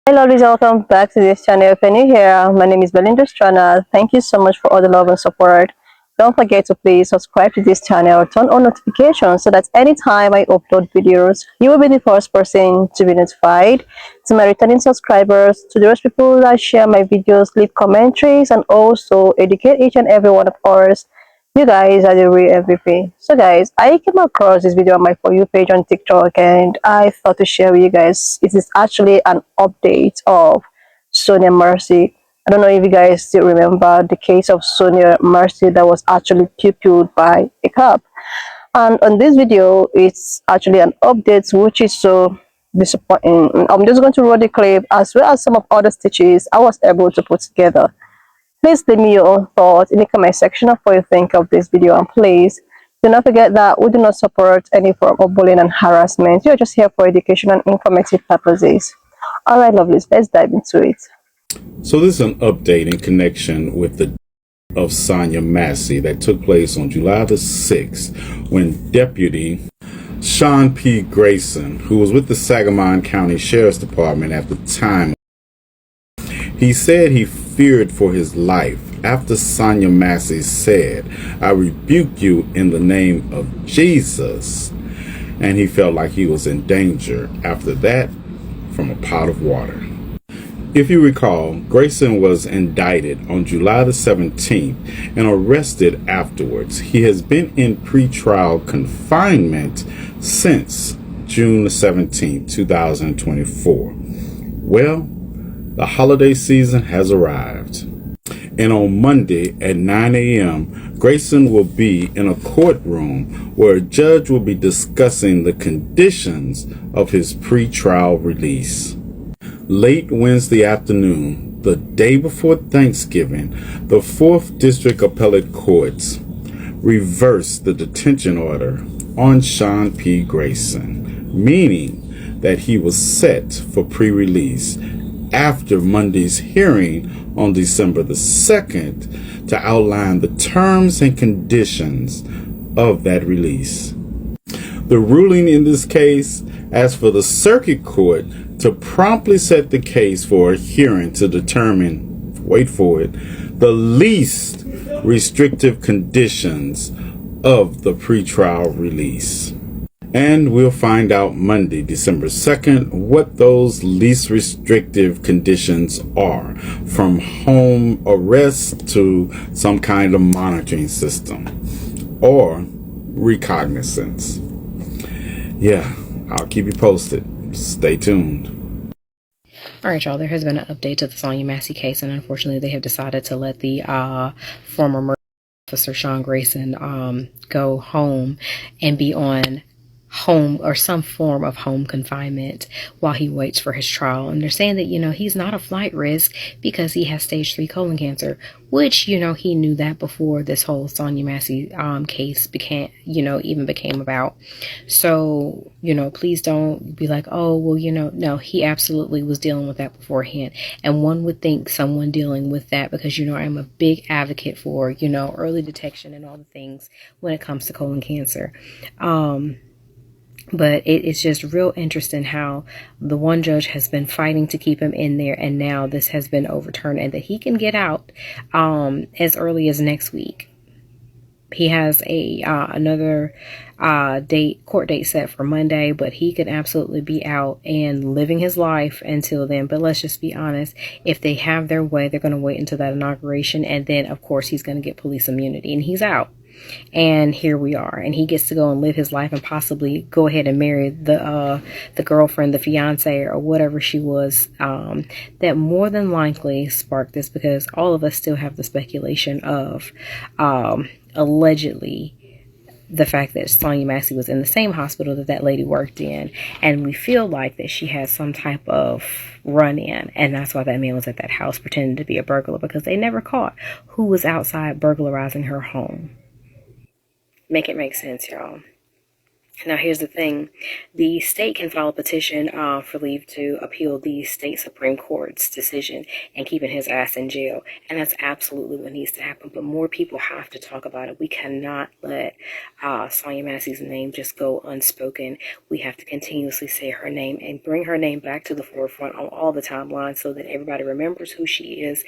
Hello, ladies, welcome back to this channel. If you're new here, my name is Belinda Strana. Thank you so much for all the love and support. Don't forget to please subscribe to this channel, turn on notifications so that anytime I upload videos, you will be the first person to be notified. To my returning subscribers, to those people that share my videos, leave commentaries, and also educate each and every one of us. You guys are the real MVP. So guys, I came across this video on my For You page on TikTok and I thought to share with you guys. It is actually an update of Sonia Mercy. I don't know if you guys still remember the case of Sonia Mercy that was actually pupiled by a cop. And on this video, it's actually an update which is so disappointing. I'm just going to roll the clip as well as some of other stitches I was able to put together. Please leave me your own thoughts in the comment section of what you think of this video, and please do not forget that we do not support any form of bullying and harassment. You're just here for education and informative purposes. Alright lovelies, let's dive into it. So this is an update in connection with the of Sonia Massey that took place on July the 6th when Deputy Sean P. Grayson, who was with the Sangamon County Sheriff's Department at the time, he said he feared for his life after Sonia Massey said, "I rebuke you in the name of Jesus," and he felt like he was in danger after that from a pot of water. If you recall, Grayson was indicted on July the 17th and arrested afterwards. He has been in pretrial confinement since June the 17th, 2024. Well, the holiday season has arrived, and on Monday at 9 a.m., Grayson will be in a courtroom where a judge will be discussing the conditions of his pretrial release. Late Wednesday afternoon, the day before Thanksgiving, the 4th District Appellate Courts reversed the detention order on Sean P. Grayson, meaning that he was set for pre-release after Monday's hearing on December the 2nd to outline the terms and conditions of that release. The ruling in this case asked for the circuit court to promptly set the case for a hearing to determine, wait for it, the least restrictive conditions of the pretrial release. And we'll find out Monday, December 2nd, what those least restrictive conditions are, from home arrest to some kind of monitoring system or recognizance. Yeah, I'll keep you posted. Stay tuned. All right, y'all, there has been an update to the Sonia Massey case, and unfortunately they have decided to let the former murder officer Sean Grayson go home and be on home or some form of home confinement while he waits for his trial. And they're saying that, he's not a flight risk because he has stage 3 colon cancer, which, he knew that before this whole Sonia Massey case even became about. So, please don't be like, oh, well, no, he absolutely was dealing with that beforehand. And one would think someone dealing with that, because, I'm a big advocate for, early detection and all the things when it comes to colon cancer. But it's just real interesting how the one judge has been fighting to keep him in there, and now this has been overturned, and that he can get out as early as next week. He has another court date set for Monday, but he could absolutely be out and living his life until then. But let's just be honest, if they have their way, they're going to wait until that inauguration, and then of course he's going to get police immunity, and he's out. And here we are, and he gets to go and live his life and possibly go ahead and marry the girlfriend, the fiance, or whatever she was, that more than likely sparked this, because all of us still have the speculation of allegedly the fact that Sonia Massey was in the same hospital that lady worked in, and we feel like that she had some type of run-in, and that's why that man was at that house pretending to be a burglar, because they never caught who was outside burglarizing her home. Make it make sense, y'all. Now, here's the thing. The state can file a petition for leave to appeal the state Supreme Court's decision and keeping his ass in jail. And that's absolutely what needs to happen. But more people have to talk about it. We cannot let Sonya Massey's name just go unspoken. We have to continuously say her name and bring her name back to the forefront on all the timelines so that everybody remembers who she is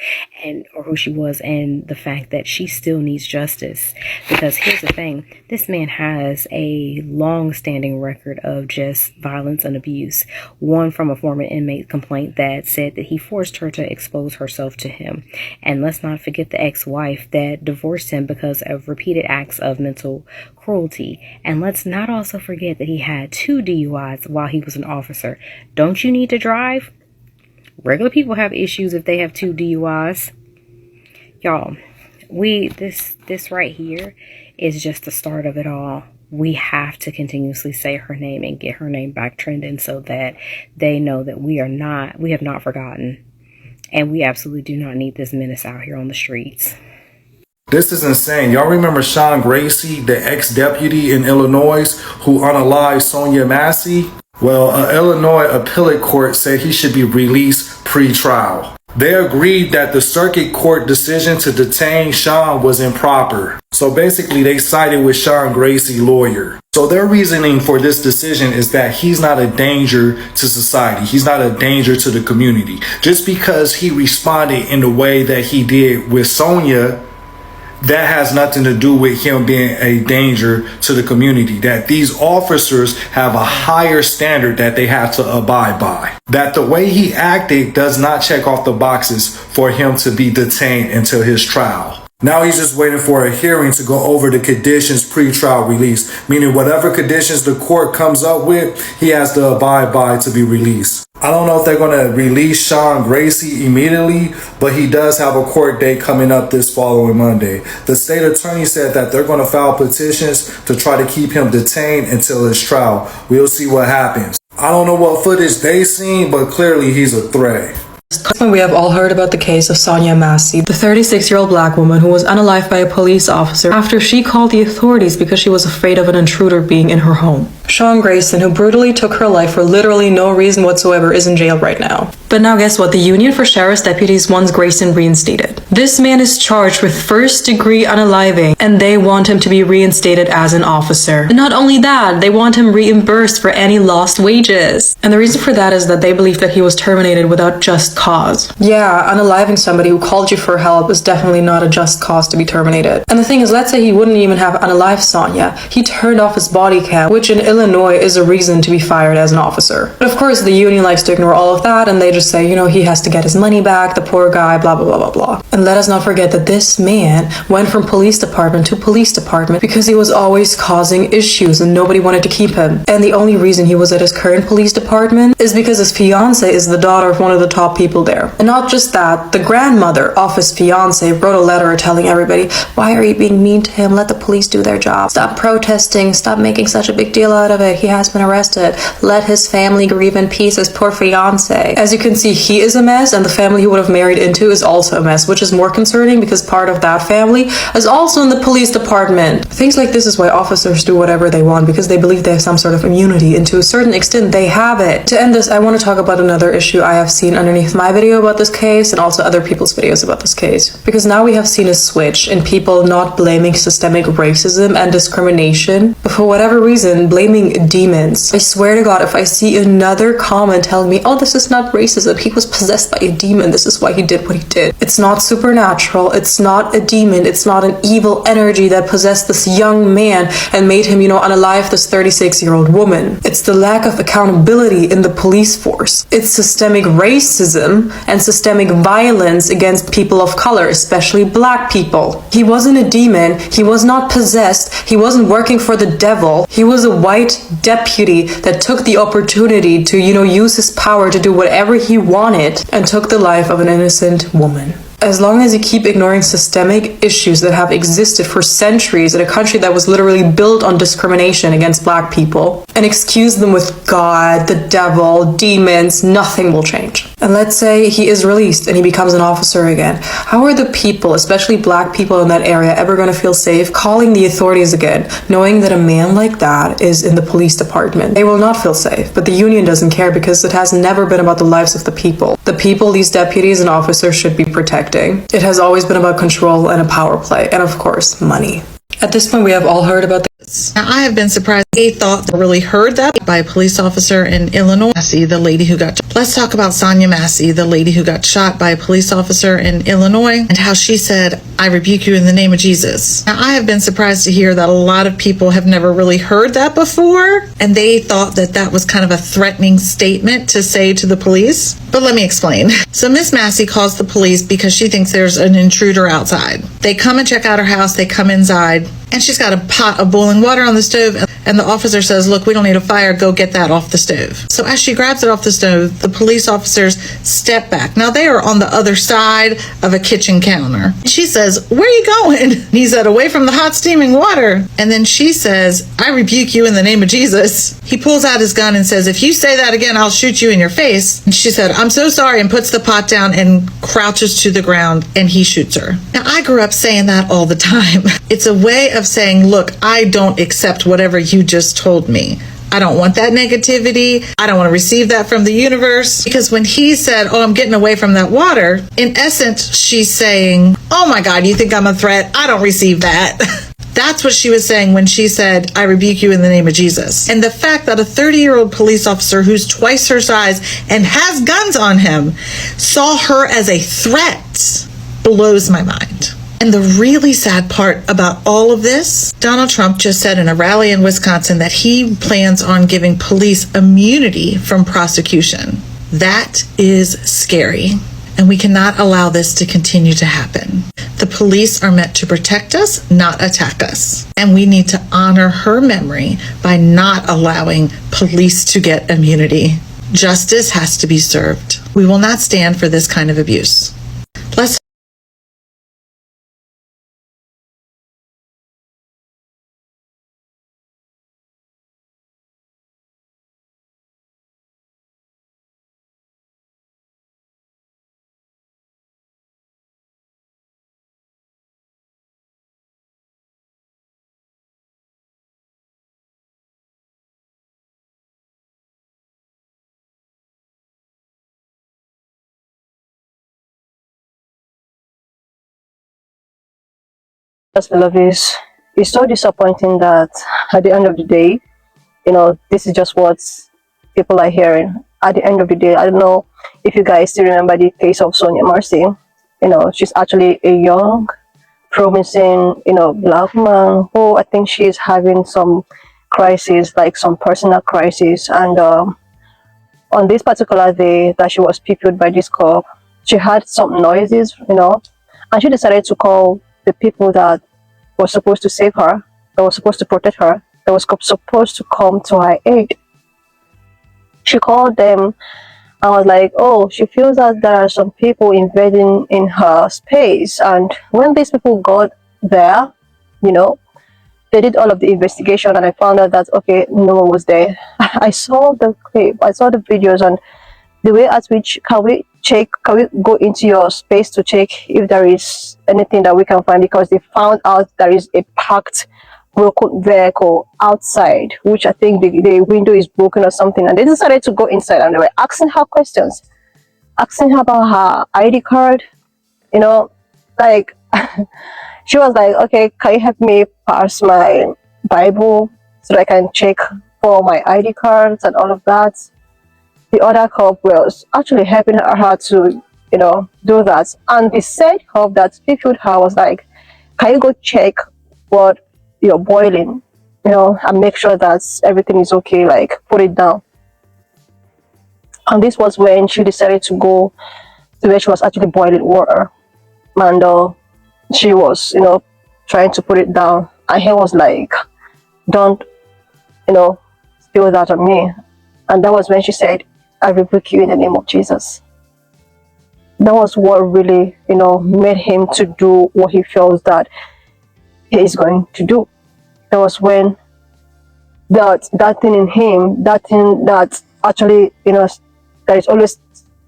or who she was, and the fact that she still needs justice. Because here's the thing. This man has a long-standing record of just violence and abuse. One from a former inmate complaint that said that he forced her to expose herself to him. And let's not forget the ex-wife that divorced him because of repeated acts of mental cruelty. And let's not also forget that he had 2 DUIs while he was an officer. Don't you need to drive? Regular people have issues if they have 2 DUIs. Y'all, this right here is just the start of it all. We have to continuously say her name and get her name back trending so that they know that we have not forgotten. And we absolutely do not need this menace out here on the streets. This is insane. Y'all remember Sean Gracie, the ex-deputy in Illinois who unalived Sonya Massey? Well, an Illinois appellate court said he should be released pre-trial. They agreed that the circuit court decision to detain Sean was improper. So basically they sided with Sean Gracie's lawyer. So their reasoning for this decision is that he's not a danger to society. He's not a danger to the community. Just because he responded in the way that he did with Sonya, that has nothing to do with him being a danger to the community. That these officers have a higher standard that they have to abide by. That the way he acted does not check off the boxes for him to be detained until his trial. Now he's just waiting for a hearing to go over the conditions pre-trial release, meaning whatever conditions the court comes up with, he has to abide by to be released. I don't know if they're going to release Sean Gracie immediately, but he does have a court date coming up this following Monday. The state attorney said that they're going to file petitions to try to keep him detained until his trial. We'll see what happens. I don't know what footage they seen, but clearly he's a threat. We have all heard about the case of Sonya Massey, the 36-year-old black woman who was unalived by a police officer after she called the authorities because she was afraid of an intruder being in her home. Sean Grayson, who brutally took her life for literally no reason whatsoever, is in jail right now. But now guess what? The Union for Sheriff's Deputies wants Grayson reinstated. This man is charged with first-degree unaliving, and they want him to be reinstated as an officer. And not only that, they want him reimbursed for any lost wages. And the reason for that is that they believe that he was terminated without just cause. Yeah, unaliving somebody who called you for help is definitely not a just cause to be terminated. And the thing is, let's say he wouldn't even have unalived Sonya. He turned off his body cam, which in Illinois is a reason to be fired as an officer. But of course, the union likes to ignore all of that, and they just say, you know, he has to get his money back, the poor guy, blah, blah, blah, blah, blah. And let us not forget that this man went from police department to police department because he was always causing issues and nobody wanted to keep him. And the only reason he was at his current police department is because his fiance is the daughter of one of the top people there. And not just that, the grandmother of his fiance wrote a letter telling everybody, why are you being mean to him? Let the police do their job. Stop protesting. Stop making such a big deal out of it. He has been arrested. Let his family grieve in peace, his poor fiance. As you can see, he is a mess, and the family he would have married into is also a mess, which is more concerning because part of that family is also in the police department. Things like this is why officers do whatever they want, because they believe they have some sort of immunity, and to a certain extent they have it. To end this, I want to talk about another issue I have seen underneath my video about this case and also other people's videos about this case. Because now we have seen a switch in people not blaming systemic racism and discrimination, but for whatever reason blaming demons. I swear to God, if I see another comment telling me, oh, this is not racism, he was possessed by a demon, this is why he did what he did. It's not supernatural, it's not a demon, it's not an evil energy that possessed this young man and made him, unalive this 36-year-old woman. It's the lack of accountability in the police force. It's systemic racism and systemic violence against people of color, especially black people. He wasn't a demon, he was not possessed, he wasn't working for the devil. He was a white deputy that took the opportunity to, use his power to do whatever he wanted and took the life of an innocent woman. As long as you keep ignoring systemic issues that have existed for centuries in a country that was literally built on discrimination against black people and excuse them with God, the devil, demons, nothing will change. And let's say he is released and he becomes an officer again. How are the people, especially black people in that area, ever going to feel safe calling the authorities again, knowing that a man like that is in the police department? They will not feel safe, but the union doesn't care because it has never been about the lives of the people. The people these deputies and officers should be protecting. It has always been about control and a power play, and of course, money. At this point, we have all heard about this. Now, I have been surprised they thought they really heard that by a police officer in Illinois. Massey, the lady who got... Let's talk about Sonya Massey, the lady who got shot by a police officer in Illinois, and how she said, "I rebuke you in the name of Jesus." Now, I have been surprised to hear that a lot of people have never really heard that before, and they thought that that was kind of a threatening statement to say to the police. But let me explain. So Miss Massey calls the police because she thinks there's an intruder outside. They come and check out her house, they come inside, and she's got a pot of boiling water on the stove, and the officer says, "Look, we don't need a fire, go get that off the stove." So as she grabs it off the stove, the police officers step back. Now they are on the other side of a kitchen counter. She says, "Where are you going?" He said, "Away from the hot steaming water." And then she says, "I rebuke you in the name of Jesus." He pulls out his gun and says, "If you say that again, I'll shoot you in your face." And she said, "I'm so sorry," and puts the pot down and crouches to the ground, and he shoots her. Now I grew up saying that all the time. It's a way of saying, look, I don't accept whatever you just told me. I don't want that negativity. I don't want to receive that from the universe. Because when he said, "Oh, I'm getting away from that water," in essence, she's saying, "Oh my God, you think I'm a threat? I don't receive that." That's what she was saying when she said, "I rebuke you in the name of Jesus." And the fact that a 30-year-old police officer who's twice her size and has guns on him saw her as a threat blows my mind. And the really sad part about all of this, Donald Trump just said in a rally in Wisconsin that he plans on giving police immunity from prosecution. That is scary. And we cannot allow this to continue to happen. The police are meant to protect us, not attack us. And we need to honor her memory by not allowing police to get immunity. Justice has to be served. We will not stand for this kind of abuse. Let's Just love is it's so disappointing that at the end of the day, this is just what people are hearing. At the end of the day, I don't know if you guys still remember the case of Sonya Massey. She's actually a young, promising, black woman who I think she is having some crisis, like some personal crisis. And on this particular day that she was picked by this cop, she had some noises, and she decided to call the people that were supposed to save her, that was supposed to protect her, that was supposed to come to her aid. She called them and was like, "Oh, she feels that there are some people invading in her space." And when these people got there, they did all of the investigation, and I found out that, okay, no one was there. I saw the clip, I saw the videos, and the way at which can we go into your space to check if there is anything that we can find, because they found out there is a parked broken vehicle outside, which I think the window is broken or something, and they decided to go inside, and they were asking her questions, asking her about her ID card, like she was like, "Okay, can you help me pass my Bible so that I can check for my ID cards and all of that?" The other cop was actually helping her to, do that. And the said cop that picked her was like, "Can you go check what you're boiling, and make sure that everything is okay, like put it down." And this was when she decided to go to where she was actually boiling water. And she was, trying to put it down. And he was like, "Don't, spill that on me." And that was when she said, "I rebuke you in the name of Jesus." That was what really, made him to do what he feels that he is going to do. That was when that thing in him, that thing that actually, that is always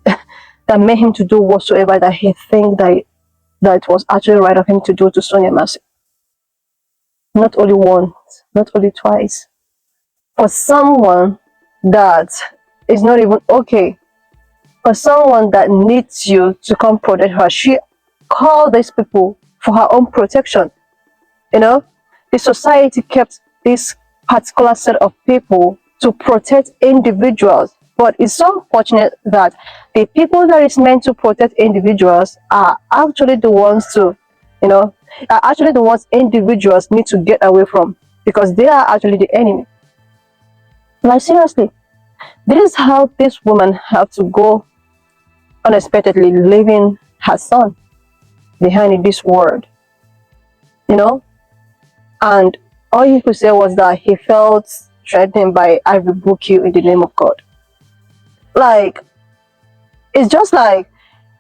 that made him to do whatsoever that he think that was actually right of him to do to Sonia Massey. Not only once, not only twice. For someone that is not even okay, for someone that needs you to come protect her, she called these people for her own protection. The society kept this particular set of people to protect individuals, but it's so unfortunate that the people that is meant to protect individuals are actually the ones individuals need to get away from, because they are actually the enemy. Like, seriously, this is how this woman had to go unexpectedly, leaving her son behind in this world, and all he could say was that he felt threatened by, "I rebuke you in the name of God." Like, it's just like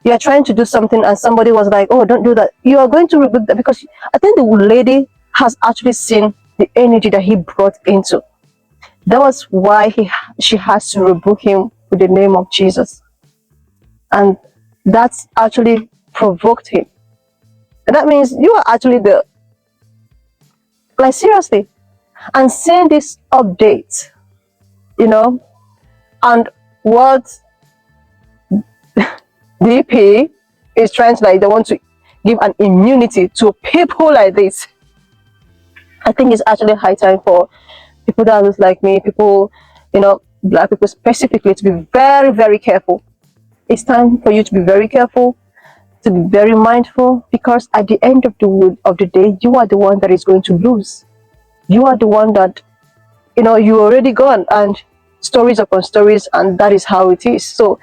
you're trying to do something and somebody was like, "Oh, don't do that." You are going to rebuke that, because I think the lady has actually seen the energy that he brought into. That was why she has to rebuke him with the name of Jesus. And that's actually provoked him. And that means you are actually like, seriously. And seeing this update, and what DP is trying to, like, they want to give an immunity to people like this. I think it's actually high time for people that look like me, people, Black people specifically, to be very, very careful. It's time for you to be very careful, to be very mindful, because at the end of the day, you are the one that is going to lose. You are the one that, you're already gone, and stories upon stories, and that is how it is. So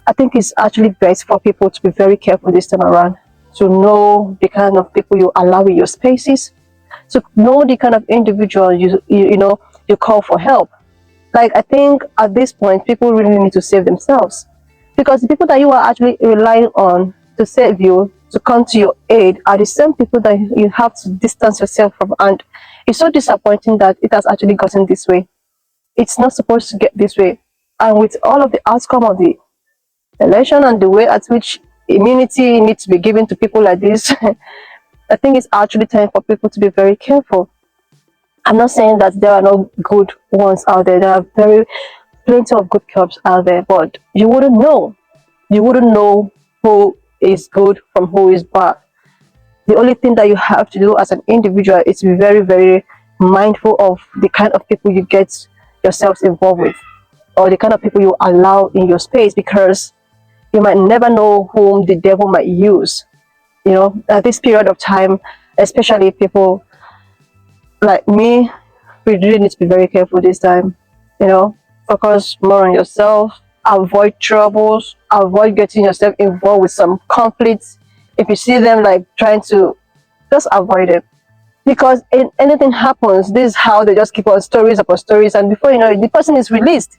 I think it's actually best for people to be very careful this time around, to know the kind of people you allow in your spaces, to know the kind of individual you call for help. Like, I think at this point, people really need to save themselves, because the people that you are actually relying on to save you, to come to your aid, are the same people that you have to distance yourself from. And it's so disappointing that it has actually gotten this way. It's not supposed to get this way. And with all of the outcome of the election and the way at which immunity needs to be given to people like this, I think it's actually time for people to be very careful. I'm not saying that there are no good ones out there. There are plenty of good cops out there, but you wouldn't know. You wouldn't know who is good from who is bad. The only thing that you have to do as an individual is to be very, very mindful of the kind of people you get yourselves involved with, or the kind of people you allow in your space, because you might never know whom the devil might use. At this period of time, especially people like me, we really need to be very careful this time. Focus more on yourself, avoid troubles, avoid getting yourself involved with some conflicts. If you see them like trying to, just avoid it, because if anything happens, this is how they just keep on stories upon stories, and before you know it, the person is released,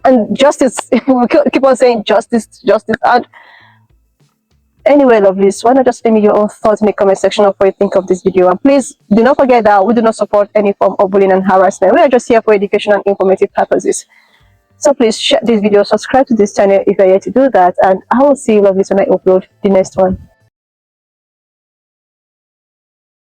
and justice, we keep on saying justice, justice. And anyway, lovelies, why not just leave me your own thoughts in the comment section of what you think of this video. And please do not forget that we do not support any form of bullying and harassment. We are just here for education and informative purposes. So please share this video, subscribe to this channel if you're yet to do that, and I will see you, lovelies, when I upload the next one.